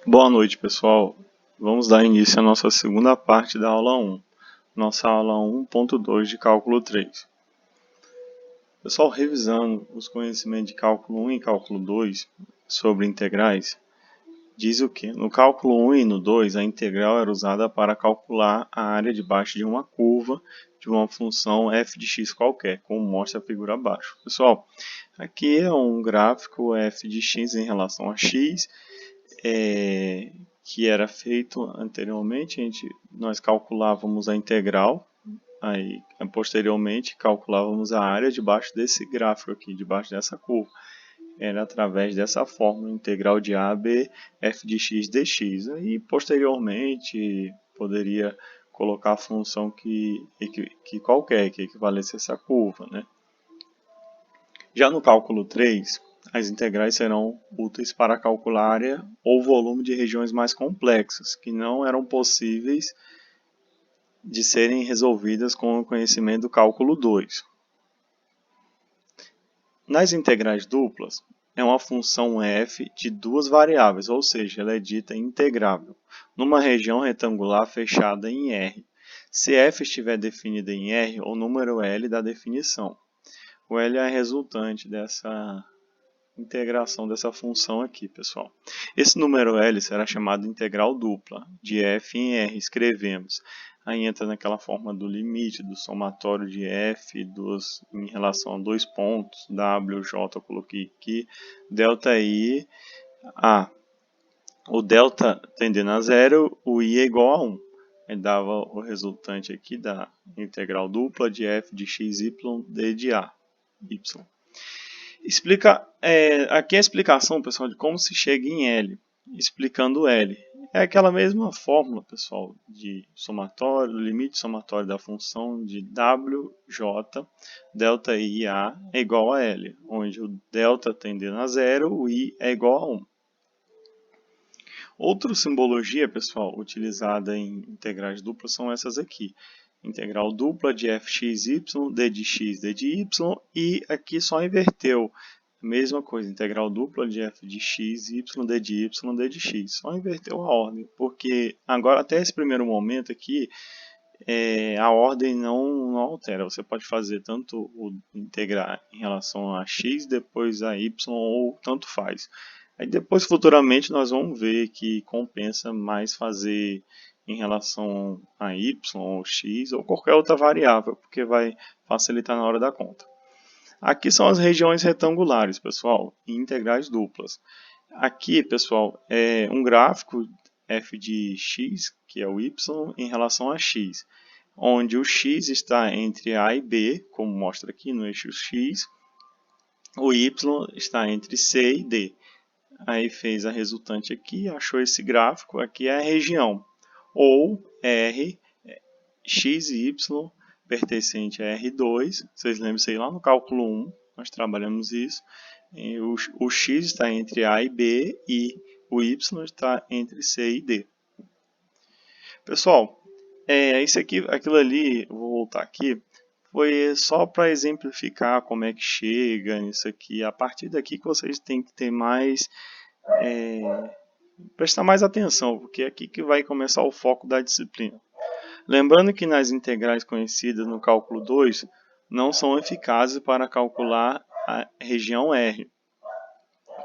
Boa noite, pessoal. Vamos dar início à nossa segunda parte da aula 1, nossa aula 1.2 de cálculo 3. Pessoal, revisando os conhecimentos de cálculo 1 e cálculo 2 sobre integrais, diz o que? No cálculo 1 e no 2, a integral era usada para calcular a área debaixo de uma curva de uma função f de x qualquer, como mostra a figura abaixo. Pessoal, aqui é um gráfico f de x em relação a x, que era feito anteriormente. Nós calculávamos a integral, aí posteriormente calculávamos a área debaixo desse gráfico aqui, debaixo dessa curva. Era através dessa fórmula integral de AB f de x dx. E posteriormente poderia colocar a função que qualquer, que equivalesse a essa curva, né? Já no cálculo 3, as integrais serão úteis para calcular a área ou volume de regiões mais complexas, que não eram possíveis de serem resolvidas com o conhecimento do cálculo 2. Nas integrais duplas, é uma função f de duas variáveis, ou seja, ela é dita integrável, numa região retangular fechada em R, se f estiver definida em R, o número L da definição. O L é a resultante dessa integração dessa função aqui, pessoal. Esse número L será chamado integral dupla, de f em R. Escrevemos. Aí entra naquela forma do limite, do somatório de f em relação a dois pontos, w, j, eu coloquei aqui, delta i, a. O delta tendendo a zero, o i é igual a 1. Aí dava o resultante aqui da integral dupla de f de x, y, d de a, y. Aqui é a explicação, pessoal, de como se chega em L, explicando L. É aquela mesma fórmula, pessoal, de somatório, do limite somatório da função de w, j, delta i, a é igual a L, onde o delta tendendo a zero, o i é igual a 1. Outra simbologia, pessoal, utilizada em integrais duplas são essas aqui. Integral dupla de fxy, d de x, d de y, e aqui só inverteu. Mesma coisa, integral dupla de f de x, y, d de y, d de x. Só inverteu a ordem, porque agora até esse primeiro momento aqui, a ordem não altera. Você pode fazer tanto o integrar em relação a x, depois a y, ou tanto faz. Aí depois, futuramente, nós vamos ver que compensa mais fazer em relação a y, ou x, ou qualquer outra variável, porque vai facilitar na hora da conta. Aqui são as regiões retangulares, pessoal, e integrais duplas. Aqui, pessoal, é um gráfico f de x, que é o y, em relação a x, onde o x está entre a e b, como mostra aqui no eixo x, o y está entre c e d. Aí fez a resultante aqui, achou esse gráfico, aqui é a região, ou R, x e y, pertencente a R2, vocês lembram isso aí lá no cálculo 1, nós trabalhamos isso, e o x está entre A e B, e o y está entre C e D. Pessoal, isso aqui, aquilo ali, vou voltar aqui, foi só para exemplificar como é que chega nisso aqui. A partir daqui que vocês têm que ter mais... prestar mais atenção, porque é aqui que vai começar o foco da disciplina. Lembrando que nas integrais conhecidas no cálculo 2, não são eficazes para calcular a região R.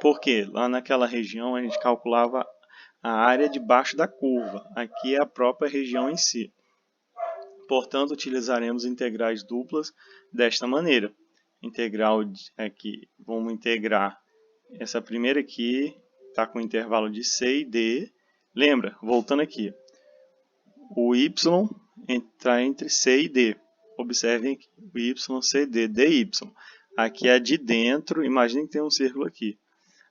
Por quê? Lá naquela região a gente calculava a área debaixo da curva. Aqui é a própria região em si. Portanto, utilizaremos integrais duplas desta maneira. Integral aqui, vamos integrar essa primeira aqui, está com intervalo de C e D. Lembra, voltando aqui, o y está entre C e D. Observem aqui, o y, c, d, dy. Aqui é a de dentro, imagine que tem um círculo aqui.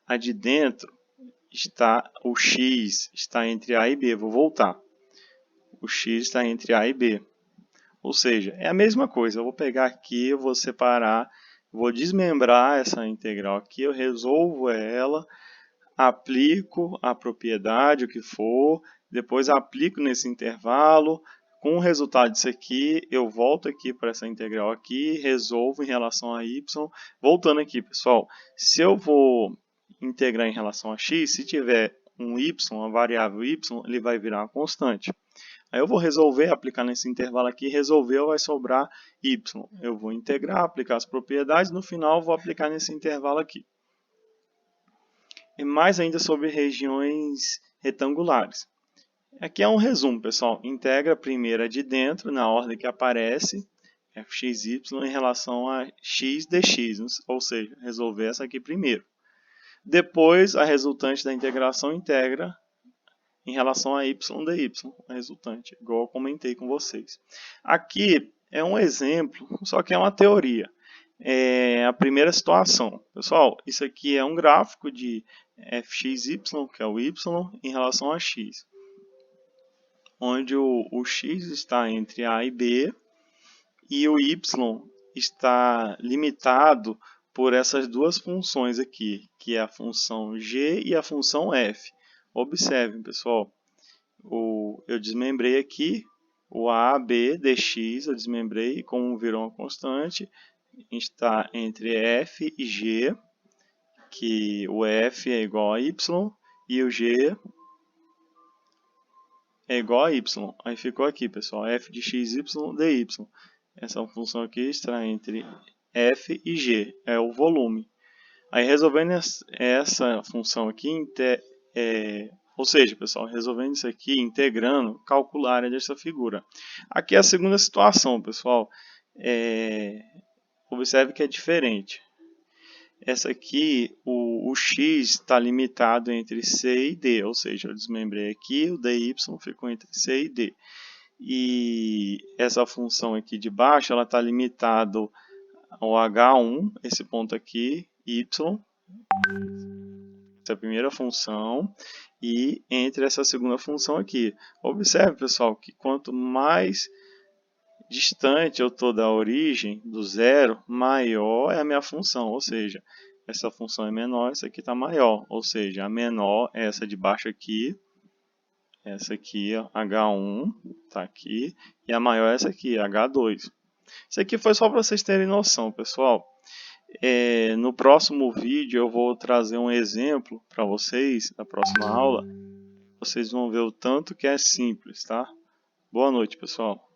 A de dentro está, o x está entre A e B. Vou voltar. O x está entre A e B. Ou seja, é a mesma coisa. Eu vou pegar aqui, eu vou separar, vou desmembrar essa integral aqui, eu resolvo ela, aplico a propriedade, o que for, depois aplico nesse intervalo. Com o resultado disso aqui, eu volto aqui para essa integral aqui, resolvo em relação a y. Voltando aqui, pessoal, se eu vou integrar em relação a x, se tiver um y, uma variável y, ele vai virar uma constante. Aí eu vou resolver, aplicar nesse intervalo aqui, resolver, vai sobrar y. Eu vou integrar, aplicar as propriedades, no final vou aplicar nesse intervalo aqui. E mais ainda sobre regiões retangulares. Aqui é um resumo, pessoal. Integra a primeira de dentro, na ordem que aparece, fxy em relação a x dx, ou seja, resolver essa aqui primeiro. Depois, a resultante da integração integra em relação a y dy, a resultante, igual eu comentei com vocês. Aqui é um exemplo, só que é uma teoria. É a primeira situação. Pessoal, isso aqui é um gráfico de fxy, que é o y, em relação a x. Onde o x está entre A e B e o y está limitado por essas duas funções aqui, que é a função g e a função f. Observem, pessoal, eu desmembrei aqui o a, b, dx, eu desmembrei, como virou uma constante, está entre f e g, que o f é igual a y e o g é igual a y. Aí ficou aqui, pessoal, f de xy dy. Essa função aqui está entre f e g, é o volume. Aí resolvendo essa função aqui, ou seja, pessoal, resolvendo isso aqui, integrando, calcular a área dessa figura. Aqui é a segunda situação, pessoal. Observe que é diferente. Essa aqui, o x está limitado entre c e d, ou seja, eu desmembrei aqui, o dy ficou entre c e d. E essa função aqui de baixo, ela está limitada ao h1, esse ponto aqui, y, essa é a primeira função, e entre essa segunda função aqui. Observe, pessoal, que quanto mais distante eu estou da origem, do zero, maior é a minha função, ou seja, essa função é menor, essa aqui está maior, ou seja, a menor é essa de baixo aqui, essa aqui, H1, está aqui, e a maior é essa aqui, H2. Isso aqui foi só para vocês terem noção, pessoal. No próximo vídeo eu vou trazer um exemplo para vocês, na próxima aula. Vocês vão ver o tanto que é simples, tá? Boa noite, pessoal.